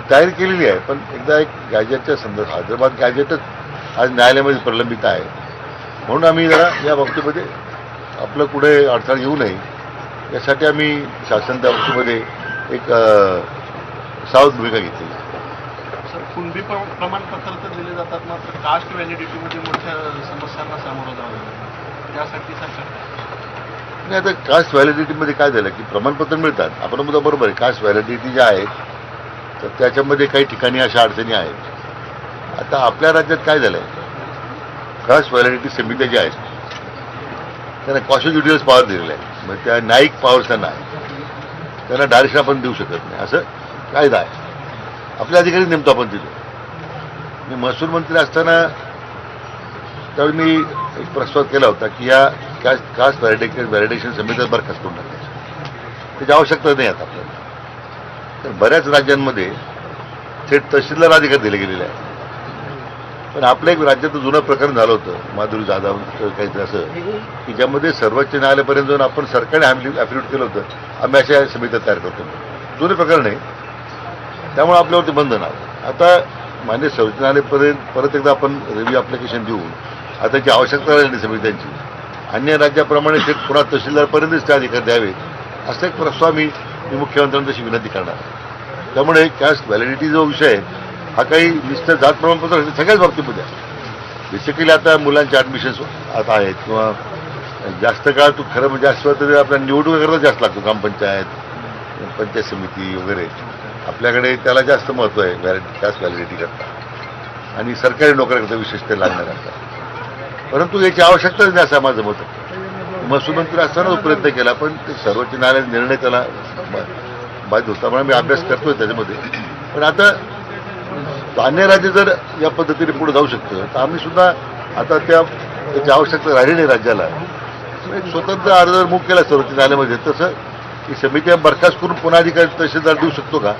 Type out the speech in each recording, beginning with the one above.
तयारी केलेली आहे, पण एकदा एक गॅजेटच्या संदर्भात हैदराबाद गॅजेटच आज न्यायालयामध्ये प्रलंबित आहे, म्हणून आम्ही जरा या बाबतीमध्ये आपलं पुढे अडथळा येऊ नये यासाठी आम्ही शासन त्या बाबतीमध्ये एक सावध भूमिका घेतली. सर, कुणबी प्रमाणपत्र तर दिले जातात, मात्र कास्ट व्हॅलिडिटीमध्ये मोठ्या समस्यांना सामोरं जावं लागतं. त्यासाठी सरकार नाही, आता कास्ट व्हॅलिडिटीमध्ये काय झालं की प्रमाणपत्र मिळतात, आपण मुद्दा बरोबर आहे. कास्ट व्हॅलिडिटी ज्या आहेत तर त्याच्यामध्ये काही ठिकाणी अशा अडचणी आहेत. आता आपल्या राज्यात काय झालं आहे, कास्ट व्हॅलिडिटी समित्या ज्या आहेत त्यांना कॉन्स्टिट्युशनल पॉवर दिलेला आहे, म्हणजे त्या न्यायिक पॉवर्स त्यांना आहे, त्यांना डायरेक्शन आपण देऊ शकत नाही असं कायदा आहे. आपले अधिकारी नेमतो आपण तिथे. मी महसूल मंत्री असताना त्यावेळी मी एक प्रस्ताव केला होता की या कास्ट व्हॅलिडेशन समित्या बरखास्त करून टाकायची, त्याची आवश्यकता नाही आता आपल्याला. तर बऱ्याच राज्यांमध्ये थेट तहसीलदार अधिकार दिले गेलेले आहे. पण आपल्या एक राज्यात जुनं प्रकरण झालं होतं, माधुरी जाधव काहीतरी असं, की ज्यामध्ये सर्वोच्च न्यायालयापर्यंत जाऊन आपण सरकारने ॲफिडेव्हिट केलं होतं आम्ही अशा समित्या तयार करतो. जुने प्रकरण आहे, त्यामुळे आपल्यावरती बंधन आहे. आता मान्य सर्वोच्च न्यायालयापर्यंत परत एकदा आपण रिव्ह्यू ॲप्लिकेशन देऊन आता त्याची आवश्यकता राहिली समित्यांची, अन्य राज्याप्रमाणे थेट पुन्हा तहसीलदारपर्यंतच ते अधिकार द्यावेत असा एक प्रस्ताव मी मुख्यमंत्र्यांना तशी विनंती करणार. त्यामुळे कास्ट व्हॅलिडिटी जो विषय आहे हा काही नुसतं जात प्रमाणपत्र सगळ्याच बाबतीमध्ये आहे. बेसिकली आता मुलांचे ॲडमिशन्स आता आहेत किंवा जास्त काळ तू खरं म्हणजे असं तरी आपल्या निवडणूक करता जास्त लागतो, ग्रामपंचायत, पंचायत समिती वगैरे, आपल्याकडे त्याला जास्त महत्त्व आहे कास्ट व्हॅलिडिटी करता आणि सरकारी नोकऱ्याकरता विशेषतः लागणार असतात. परंतु याची आवश्यकताच नाही असं माझं मत आहे. महसूल मंत्री असताना तो प्रयत्न केला, पण ते सर्वोच्च न्यायालयाने निर्णय त्याला बाधित होता, म्हणून मी अभ्यास करतोय त्याच्यामध्ये. पण आता अन्य राज्य जर या पद्धतीने पुढे जाऊ शकतं तर आम्ही सुद्धा आता त्याची आवश्यकता राहिली नाही राज्याला. एक स्वतंत्र अर्ज मूव्ह केला सर्वोच्च न्यायालयामध्ये, तसं ही समिती बरखास्त करून पुन्हा अधिकारी तहसीलदार देऊ शकतो का,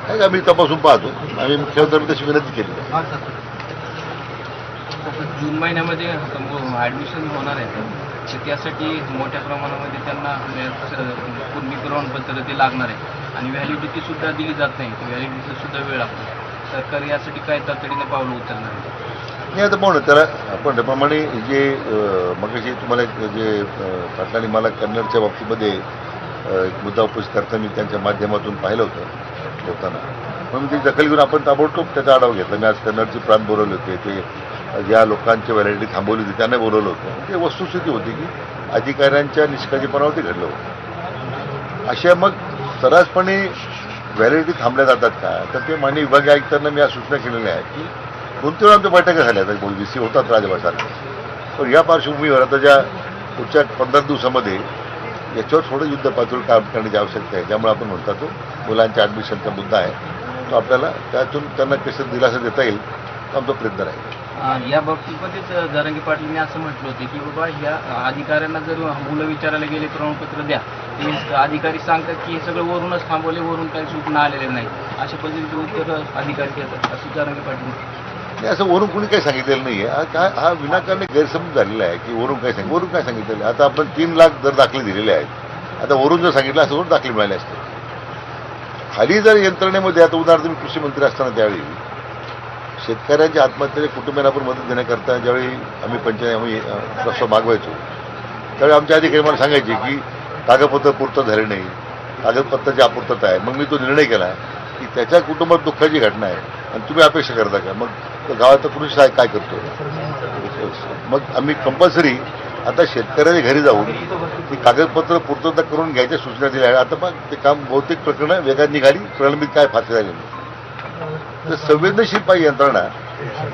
काय आम्ही तपासून पाहतो. आम्ही मुख्यमंत्र्यांनी तशी विनंती केली. जून महिन्यामध्ये ॲडमिशन होणार आहे, तर त्यासाठी मोठ्या प्रमाणामध्ये त्यांना कुणबी प्रमाणपत्र ते लागणार आहे आणि व्हॅलिडिटीसुद्धा दिली जात नाही, व्हॅलिडिटीसुद्धा वेळ लागतो. सरकार यासाठी काय तातडीनं पावलं उचलणार आहे? नाही, आता म्हणून त्याला आपण त्याप्रमाणे जे मगाशी तुम्हाला जे पाटलांनी मला कन्नडच्या बाबतीमध्ये एक मुद्दा उपस्थित करताना मी त्यांच्या माध्यमातून पाहिलं होतं होताना, म्हणून ती दखल घेऊन आपण ताबडतोब त्याचा आढावा घेतला. मी आज कन्नडचे प्रांत बोलवले होते, ते ज्या लोकांची व्हॅलिडिटी थांबवली होती त्यांना बोलवलं होतं. ते वस्तुस्थिती होती की अधिकाऱ्यांच्या निष्काळजीपणावरती घडलं होतं. अशा मग सर्रासपणे व्हॅलिडिटी थांबल्या जातात का, तर ते माननीय विभागीय आयुक्तांना मी आज सूचना केलेल्या आहेत की 2-3 आमच्या बैठका झाल्या आहेत, VC होतात राजभाषाला. पण या पार्श्वभूमीवर आता ज्या पुढच्या 15 दिवसामध्ये याच्यावर थोडं युद्ध पातळीवर काम करण्याची आवश्यकता आहे. ज्यामुळे आपण म्हणता तो मुलांच्या ॲडमिशनचा मुद्दा आहे, तो आपल्याला त्यातून त्यांना कसं दिलासा देता येईल तो आमचा प्रयत्न राहील. या बाबतीमध्येच जरांगे पाटलांनी असं म्हटलं होतं की बाबा ह्या अधिकाऱ्यांना जर मुलं विचारायला गेले प्रमाणपत्र द्या, ते अधिकारी सांगतात की हे सगळं वरूनच थांबवले, वरून काही सूचना आलेल्या नाही, अशा पद्धतीचे उत्तर अधिकारी देतात असं जरांगे पाटील. नाही, असं वरून कोणी काही सांगितलेलं नाही आहे. हा विनाकारण गैरसमज झालेला आहे की वरून काय वरून काय सांगितलेलं आहे. आता आपण 3 लाख जर दाखले दिलेले आहेत, आता वरून जर सांगितलं असं वरून दाखले मिळाले असते. खाली जर यंत्रणेमध्ये, आता उदाहरणार्थ मी कृषी मंत्री असताना त्यावेळी शेतकऱ्यांच्या आत्महत्येच्या कुटुंबियांना आपण मदत देण्याकरता ज्यावेळी आम्ही प्रस्ताव मागवायचो त्यावेळी आमच्या अधिकारी मला सांगायचे की कागदपत्र पूर्तता झाले नाही, कागदपत्राची अपूर्तता आहे. मग मी तो निर्णय केला की त्याच्या कुटुंबात दुःखाची घटना आहे आणि तुम्ही अपेक्षा करता का, मग गावात पुरुष काय करतो. मग आम्ही कंपल्सरी आता शेतकऱ्याच्या घरी जाऊन ती कागदपत्र पूर्तता करून घ्यायच्या सूचना दिल्या आहेत. आता मग ते काम बहुतेक प्रकरणं वेगात निघाली, प्रलंबित काय फाशी झाली. तर संवेदनशील पाहिजे यंत्रणा,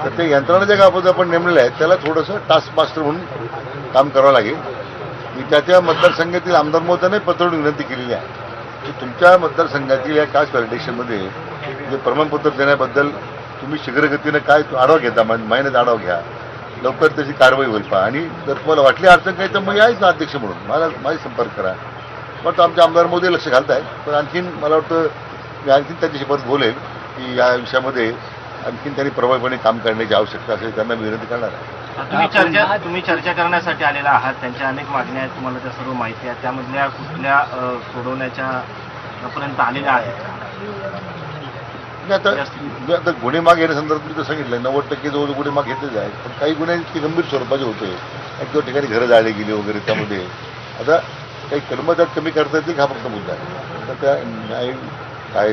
तर त्या यंत्रणाच्या गावात आपण नेमलेल्या आहेत त्याला थोडंसं टास्क मास्टर म्हणून काम करावं लागेल. मी त्या मतदारसंघातील आमदार महोदयांनी पत्रावरून विनंती केलेली आहे की तुमच्या मतदारसंघातील या कास्ट व्हॅलिडेशनमध्ये जे प्रमाणपत्र देण्याबद्दल तुम्ही शीघ्रगतीनं काय आढावा घेता, महिन्यात आढावा घ्या, लवकर त्याची कारवाई होईल पहा, आणि जर तुम्हाला वाटली अडचण काही तर मग यायच ना अध्यक्ष म्हणून माझी संपर्क करा. मग आमच्या आमदार मोदी लक्ष घालत आहेत. पण आणखीन मला वाटतं मी आणखीन त्यांच्याशी परत बोलेल की या विषयामध्ये आणखीन त्यांनी प्रभावीपणे काम करण्याची आवश्यकता असेल त्यांना मी विनंती करणार आहे. तुम्ही चर्चा करण्यासाठी आलेला आहात, त्यांच्या अनेक मागण्या आहेत, तुम्हाला त्या सर्व माहिती आहे, त्यामधल्या कुठल्या सोडवण्याच्या पर्यंत आलेल्या आहेत? म्हणजे आता गुन्हे मागे घेण्यासंदर्भात मी तर सांगितलं 90% जवळ गुन्हे मागे घेतलेले आहेत, पण काही गुन्हे इतके गंभीर स्वरूपाचे होते, एक दोन ठिकाणी घरं जाळली गेली वगैरे, त्यामध्ये आता काही कर्मचारी कमी करता येतील हा फक्त मुद्दा आहे. तर त्या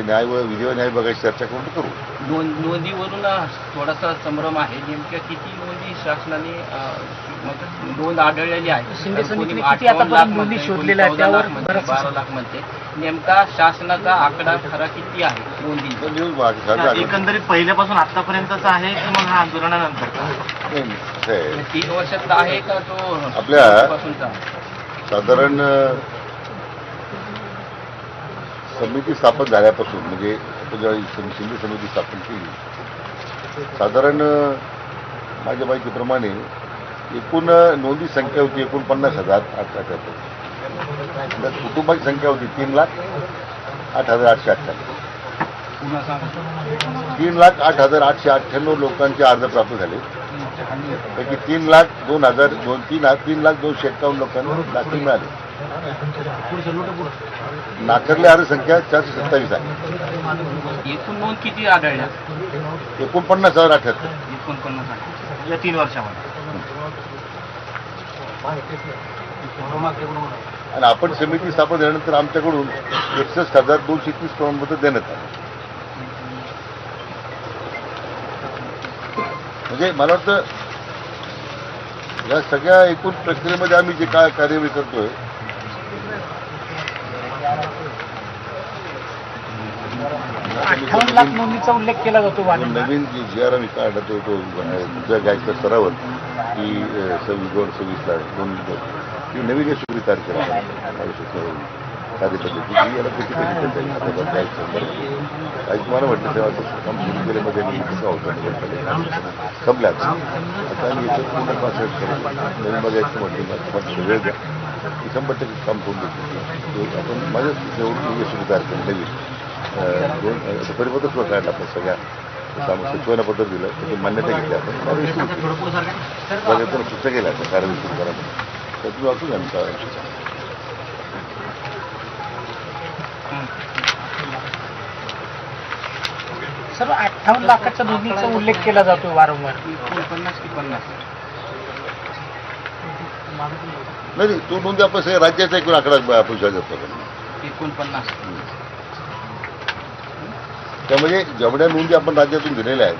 न्याय व विधी व न्याय विभागाची चर्चा करून करू. नोंदीवरून थोडासा संभ्रम आहे. नेमक्या किती नोंदी शासनाने नोंद आढळलेली आहे? शिंदे समितीने कोणी किती आतापर्यंत 58 नोंदी म्हणते, शोधलेल्या आहेत, कोणी 14 त्यावर लाख म्हणते, बराच 12 लाख म्हणते. नेमका शासनाचा आकडा खरा किती आहे नोंदी? न्यूज मागे सारखं एकंदरीत पहिल्यापासून आतापर्यंतचा आहे की मग हा आंदोलनानंतरचा? नाही, असं आहे. 3 वर्षाचा आहे का तो आपल्या- पासूनचा? साधारण समिती स्थापन झाल्यापासून म्हणजे आपण जेव्हा शिंदे समिती स्थापन केली, साधारण माझ्या माहितीप्रमाणे एकूण नोंदी संख्या होती 49,878. कुटुंबाची संख्या होती 3,08,898. पुन्हा सांगा. 3,08,898 लोकांचे अर्ज प्राप्त झाले. पैकी 3,02,251 लोकांना दाखले मिळाले. नाकारले अर्ज संख्या 427 आहे. एकूण नोंद किती आढळल्या? 49,078. 49 या 3 वर्षामध्ये. आणि आपण समिती स्थापन झाल्यानंतर आमच्याकडून 61,230 प्रमाणपत्र देण्यात आले. म्हणजे मला वाटतं या सगळ्या एकूण प्रक्रियेमध्ये आम्ही जे काय कार्यवाही करतोय, 58 लाख नोंदीचा उल्लेख केला जातो जो वारंवार. नवीन जी आर आम्ही काढतो तो तुझ्या गायच्या स्तरावर की 26/2/2022 ही नवीन या सुविधा तयार केला कार्यपद्धती ही याला किती पैसे जाईल आता काही तुम्हाला म्हटलं तेव्हा काम सुरू केल्यामध्ये कसं होतं संपल्या आता आम्ही याच्यात पूर्ण प्रोसेस करतो. नवीन बघायचं म्हटलं वेळ द्या की 100% काम करून देतो. आपण माझ्याच जेवढी सुविधा तयार केली नवीन परिपत्र सुद्धा काढला आपण सगळ्या सचिवांना पत्र दिलं त्याची मान्यता घेतली. आपण कारवाई सुरू केली. बघायचं सूचना केल्या आपण कारवाई सुरू करा तर तुम्ही वाचून आमचा सर 58 लाखाच्या नोंदीचा उल्लेख केला जातो वारंवार. 49 की 50? नाही तो नोंदी आपण सगळ्या राज्याचा एकूण आकडा आपण शोधतो. 49. त्यामध्ये जेवढ्या नोंदी आपण राज्यातून दिलेल्या आहेत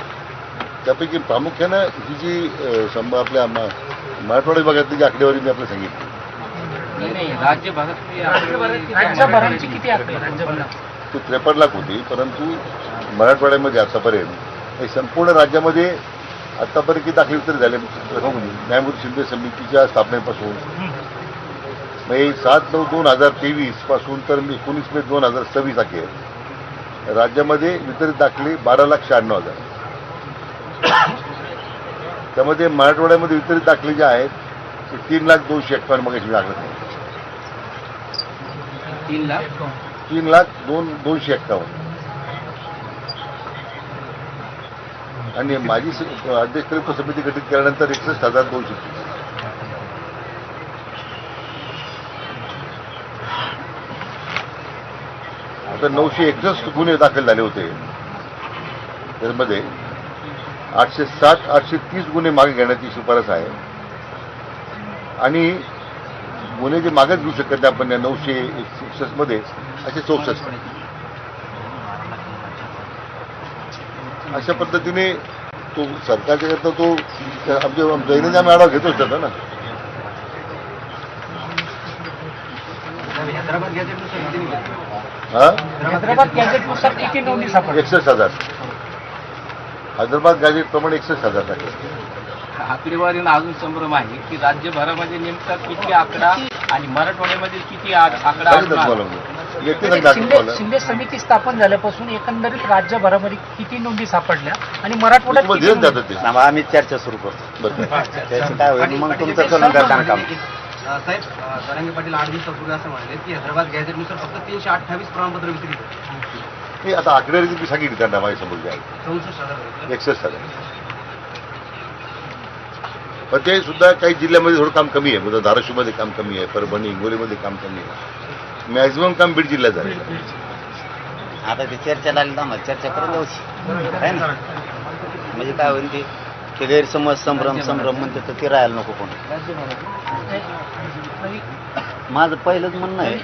त्यापैकी प्रामुख्यानं ही जी आपल्या मराठवाडा विभागातली जी आकडेवारी मी आपल्याला सांगितली नाही राज्यभरातली राज्यभरांची किती आकडे राज्यभरात? ती 53 लाख होती, परंतु मराठवाड्यामध्ये आतापर्यंत संपूर्ण राज्यामध्ये आतापर्यंत किती दाखले तरी झाले न्यायमूर्ती शिंदे समितीच्या स्थापनेपासून म्हणजे 7/9/2023 पासून तर 19 मे 2026 अखेर राज्यामध्ये वितरित दाखले 12,96,000. त्यामध्ये मराठवाड्यामध्ये वितरित दाखले जे आहेत ते 3,02,51 मग दाखल 3 लाख 3,02,251. आणि माझी अध्यक्ष समिती गठीत केल्यानंतर 61,230. आता 961 गुन्हे दाखल झाले होते. त्यामध्ये 830 गुन्हे मागे घेण्याची शिफारस आहे. आणि गुन्हे जे मागच घेऊ शकत नाही आपण या 961 मध्ये असे 64. अशा पद्धतीने तो सरकारच्या करता तो आमच्या दैनंदिन आम्ही आढावा घेतोच त्याचा ना. हैदराबाद गॅझेटनुसार किती नोंदी सापडल्या? 61,000. हैदराबाद गॅझेट प्रमाणे 61,000 टाकले. आकडेवारीनं अजून संभ्रम आहे की राज्यभरामध्ये नेमका किती आकडा आणि मराठवाड्यामध्ये किती आकडा आढळला? शिंदे समिती स्थापन झाल्यापासून एकंदरीत राज्यभरामध्ये किती नोंदी सापडल्या आणि मराठवाड्यात किती दिलं नोंदी? जातं ते आम्ही चर्चा सुरू करतो. त्याचं काय होईल मग तुमचं करून करताना काम. साहेब जरांगे पाटील 8 दिवसापूर्वी असं म्हणाले की हैदराबाद गॅझेटनुसार फक्त 328 प्रमाणपत्र वितरित होते. मी आता आकडेवारी मी सांगितली त्यांना माझ्या समोर आहे 64,000. 61,000. पण ते सुद्धा काही जिल्ह्यामध्ये थोडं काम कमी आहे. म्हणजे धाराशिवमध्ये काम कमी आहे, परभणी हिंगोलीमध्ये काम कमी आहे. मॅक्झिमम काम बीड जिल्ह्यात झालेलं आहे. आता ते चर्चा लागली तर आम्हाला चर्चा करून जाऊची आहे ना. म्हणजे काय होईल ते गैरसमज संभ्रम म्हणते तर ते राहायला नको कोण. माझं पहिलंच म्हणणं आहे